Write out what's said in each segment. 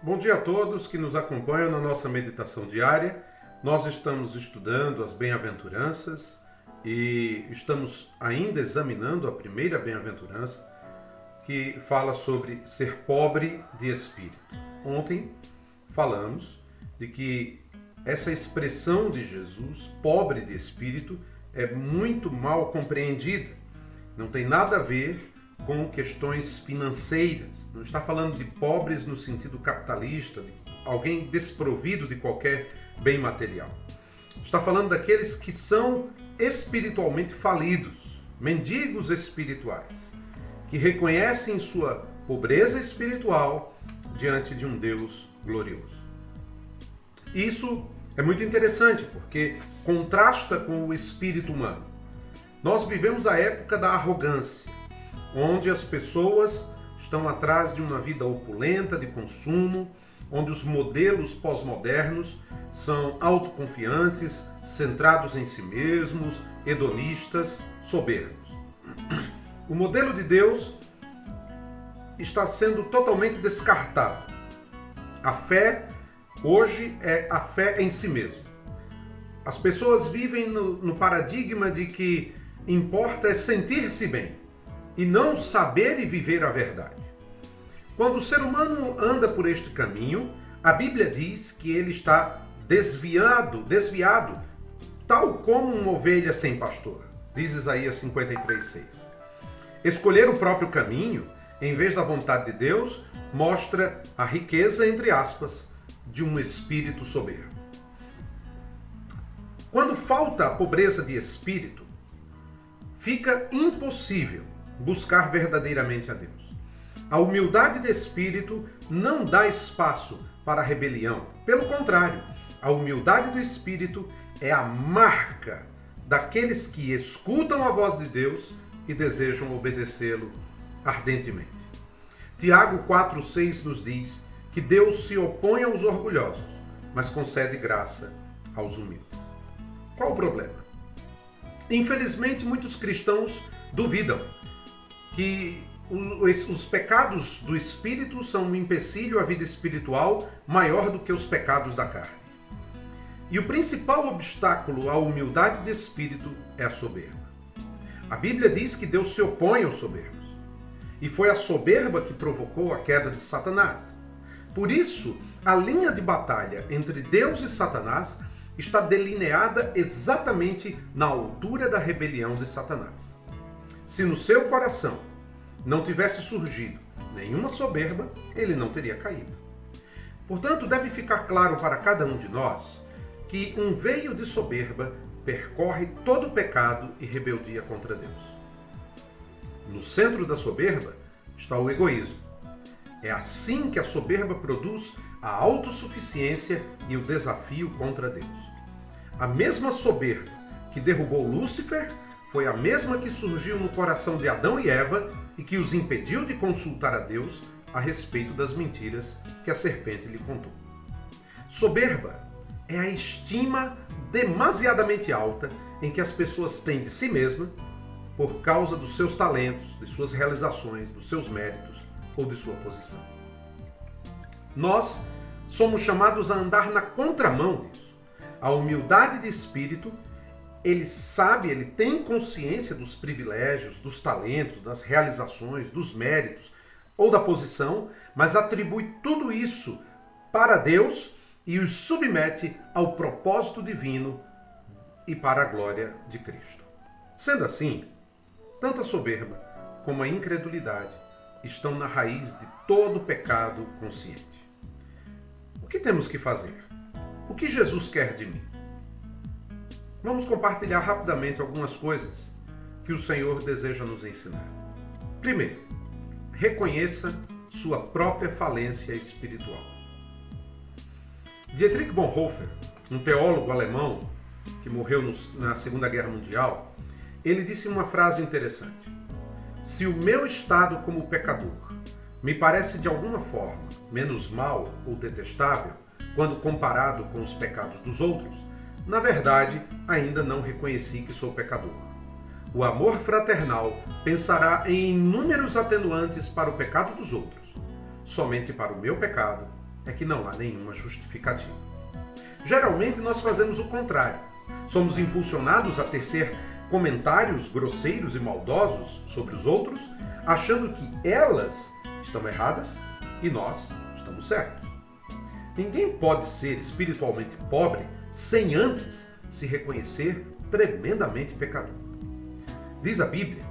Bom dia a todos que nos acompanham na nossa meditação diária. Nós estamos estudando as bem-aventuranças e estamos ainda examinando a primeira bem-aventurança, que fala sobre ser pobre de espírito. Ontem falamos de que essa expressão de Jesus, pobre de espírito, é muito mal compreendida. Não tem nada a ver com questões financeiras. Não está falando de pobres no sentido capitalista, de alguém desprovido de qualquer bem material. Está falando daqueles que são espiritualmente falidos, mendigos espirituais, que reconhecem sua pobreza espiritual diante de um Deus glorioso. Isso é muito interessante porque contrasta com o espírito humano. Nós vivemos a época da arrogância, onde as pessoas estão atrás de uma vida opulenta de consumo, onde os modelos pós-modernos são autoconfiantes, centrados em si mesmos, hedonistas, soberbos. O modelo de Deus está sendo totalmente descartado. A fé hoje é a fé em si mesmo. As pessoas vivem no paradigma de que importa é sentir-se bem e não saber e viver a verdade. Quando o ser humano anda por este caminho, a Bíblia diz que ele está desviado, tal como uma ovelha sem pastor. Diz Isaías 53:6. Escolher o próprio caminho, em vez da vontade de Deus, mostra a riqueza, entre aspas, de um espírito soberbo. Quando falta a pobreza de espírito, fica impossível buscar verdadeiramente a Deus. A humildade de espírito não dá espaço para a rebelião. Pelo contrário, a humildade do espírito é a marca daqueles que escutam a voz de Deus e desejam obedecê-lo ardentemente. Tiago 4,6 nos diz que Deus se opõe aos orgulhosos, mas concede graça aos humildes. Qual o problema? Infelizmente, muitos cristãos duvidam que os pecados do espírito são um empecilho à vida espiritual maior do que os pecados da carne. E o principal obstáculo à humildade de espírito é a soberba. A Bíblia diz que Deus se opõe aos soberbos. E foi a soberba que provocou a queda de Satanás. Por isso, a linha de batalha entre Deus e Satanás está delineada exatamente na altura da rebelião de Satanás. Se no seu coração não tivesse surgido nenhuma soberba, ele não teria caído. Portanto, deve ficar claro para cada um de nós que um veio de soberba percorre todo o pecado e rebeldia contra Deus. No centro da soberba está o egoísmo. É assim que a soberba produz a autossuficiência e o desafio contra Deus. A mesma soberba que derrubou Lúcifer foi a mesma que surgiu no coração de Adão e Eva e que os impediu de consultar a Deus a respeito das mentiras que a serpente lhe contou. Soberba é a estima demasiadamente alta em que as pessoas têm de si mesma por causa dos seus talentos, de suas realizações, dos seus méritos ou de sua posição. Nós somos chamados a andar na contramão disso. A humildade de espírito, ele tem consciência dos privilégios, dos talentos, das realizações, dos méritos ou da posição, mas atribui tudo isso para Deus e os submete ao propósito divino e para a glória de Cristo. Sendo assim, tanto a soberba como a incredulidade estão na raiz de todo pecado consciente. O que temos que fazer? O que Jesus quer de mim? Vamos compartilhar rapidamente algumas coisas que o Senhor deseja nos ensinar. Primeiro, reconheça sua própria falência espiritual. Dietrich Bonhoeffer, um teólogo alemão que morreu na Segunda Guerra Mundial, ele disse uma frase interessante. Se o meu estado como pecador me parece de alguma forma menos mal ou detestável quando comparado com os pecados dos outros, na verdade ainda não reconheci que sou pecador. O amor fraternal pensará em inúmeros atenuantes para o pecado dos outros. Somente para o meu pecado é que não há nenhuma justificativa. Geralmente nós fazemos o contrário. Somos impulsionados a tecer comentários grosseiros e maldosos sobre os outros, achando que elas estão erradas e nós estamos certos. Ninguém pode ser espiritualmente pobre sem antes se reconhecer tremendamente pecador. Diz a Bíblia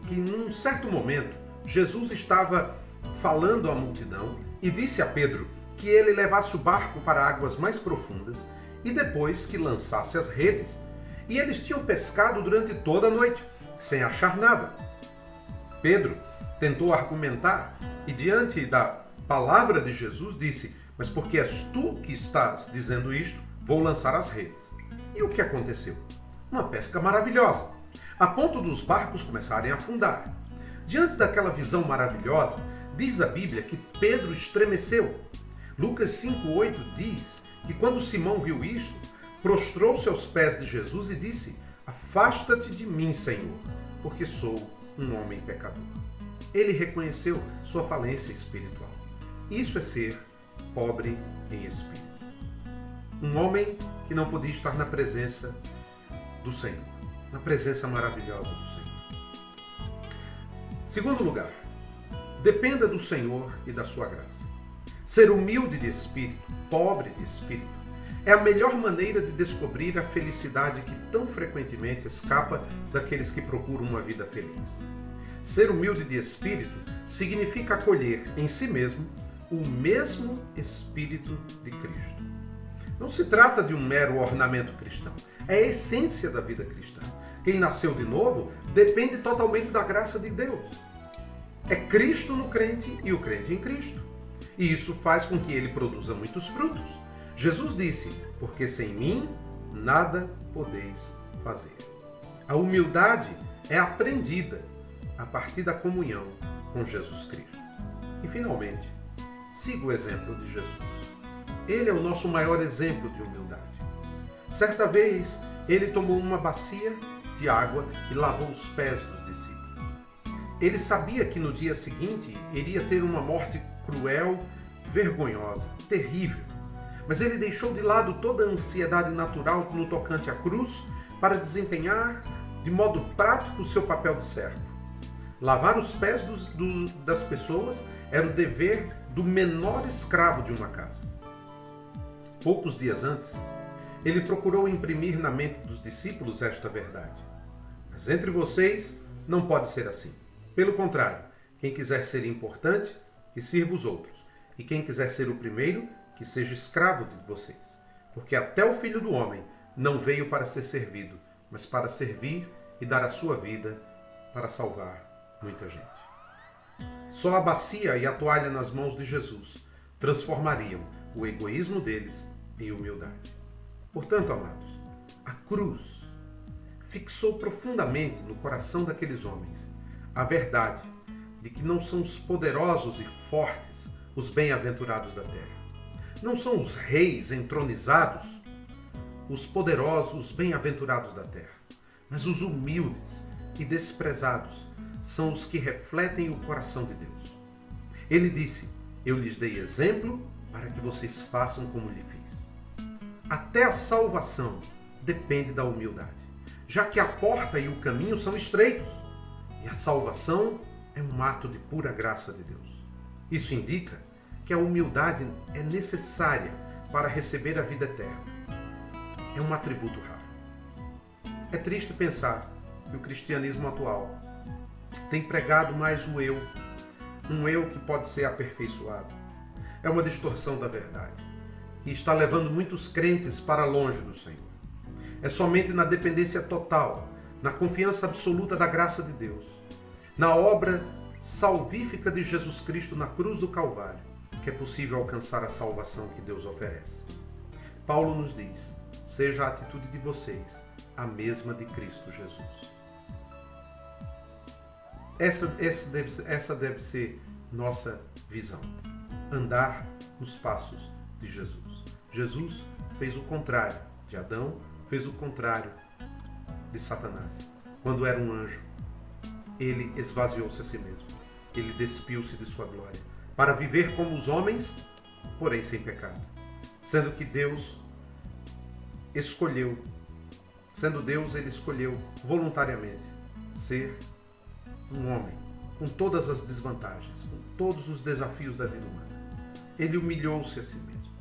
que num certo momento Jesus estava falando à multidão e disse a Pedro que ele levasse o barco para águas mais profundas e depois que lançasse as redes. E eles tinham pescado durante toda a noite, sem achar nada. Pedro tentou argumentar e diante da palavra de Jesus disse: mas porque és tu que estás dizendo isto, vou lançar as redes. E o que aconteceu? Uma pesca maravilhosa, a ponto dos barcos começarem a afundar. Diante daquela visão maravilhosa, diz a Bíblia que Pedro estremeceu. Lucas 5,8 diz que quando Simão viu isto, prostrou-se aos pés de Jesus e disse: afasta-te de mim, Senhor, porque sou um homem pecador. Ele reconheceu sua falência espiritual. Isso é ser pobre em espírito. Um homem que não podia estar na presença do Senhor, na presença maravilhosa do Senhor. Segundo lugar, dependa do Senhor e da sua graça. Ser humilde de espírito, pobre de espírito, é a melhor maneira de descobrir a felicidade que tão frequentemente escapa daqueles que procuram uma vida feliz. Ser humilde de espírito significa acolher em si mesmo o mesmo Espírito de Cristo. Não se trata de um mero ornamento cristão, é a essência da vida cristã. Quem nasceu de novo depende totalmente da graça de Deus. É Cristo no crente e o crente em Cristo. E isso faz com que ele produza muitos frutos. Jesus disse: porque sem mim nada podeis fazer. A humildade é aprendida a partir da comunhão com Jesus Cristo. E finalmente, siga o exemplo de Jesus. Ele é o nosso maior exemplo de humildade. Certa vez, ele tomou uma bacia de água e lavou os pés dos discípulos. Ele sabia que no dia seguinte iria ter uma morte cruel, vergonhosa, terrível. Mas ele deixou de lado toda a ansiedade natural no tocante à cruz para desempenhar de modo prático o seu papel de servo. Lavar os pés das pessoas era o dever do menor escravo de uma casa. Poucos dias antes, ele procurou imprimir na mente dos discípulos esta verdade. Mas entre vocês não pode ser assim. Pelo contrário, quem quiser ser importante, que sirva os outros. E quem quiser ser o primeiro, que seja escravo de vocês. Porque até o Filho do Homem não veio para ser servido, mas para servir e dar a sua vida para salvar muita gente. Só a bacia e a toalha nas mãos de Jesus transformariam o egoísmo deles em humildade. Portanto, amados, a cruz fixou profundamente no coração daqueles homens a verdade de que não são os poderosos e fortes os bem-aventurados da terra. Não são os reis entronizados os poderosos, os bem-aventurados da terra, mas os humildes e desprezados são os que refletem o coração de Deus. Ele disse: eu lhes dei exemplo para que vocês façam como lhe fiz. Até a salvação depende da humildade, já que a porta e o caminho são estreitos, e a salvação é um ato de pura graça de Deus. Isso indica que a humildade é necessária para receber a vida eterna. É um atributo raro. É triste pensar que o cristianismo atual tem pregado mais o eu, um eu que pode ser aperfeiçoado. É uma distorção da verdade e está levando muitos crentes para longe do Senhor. É somente na dependência total, na confiança absoluta da graça de Deus, na obra salvífica de Jesus Cristo na cruz do Calvário, que é possível alcançar a salvação que Deus oferece. Paulo nos diz: seja a atitude de vocês a mesma de Cristo Jesus. Essa deve ser nossa visão. Andar nos passos de Jesus. Jesus fez o contrário de Adão, fez o contrário de Satanás. quando era um anjo, ele esvaziou-se a si mesmo. Ele despiu-se de sua glória, para viver como os homens, porém sem pecado. Sendo que Deus escolheu, sendo Deus, ele escolheu voluntariamente ser um homem, com todas as desvantagens, com todos os desafios da vida humana. Ele humilhou-se a si mesmo,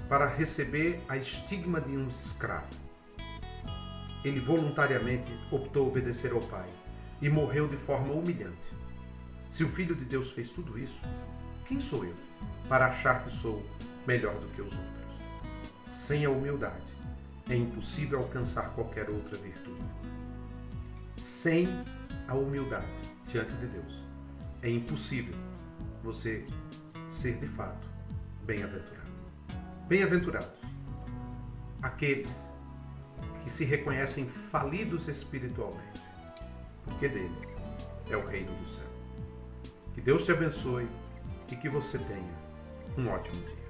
para receber a estigma de um escravo. Ele voluntariamente optou obedecer ao Pai e morreu de forma humilhante. Se o Filho de Deus fez tudo isso, quem sou eu para achar que sou melhor do que os outros? Sem a humildade, é impossível alcançar qualquer outra virtude. Sem a humildade diante de Deus, é impossível você ser de fato bem-aventurado. Bem-aventurados aqueles que se reconhecem falidos espiritualmente, porque deles é o reino do céu. Que Deus te abençoe e que você tenha um ótimo dia.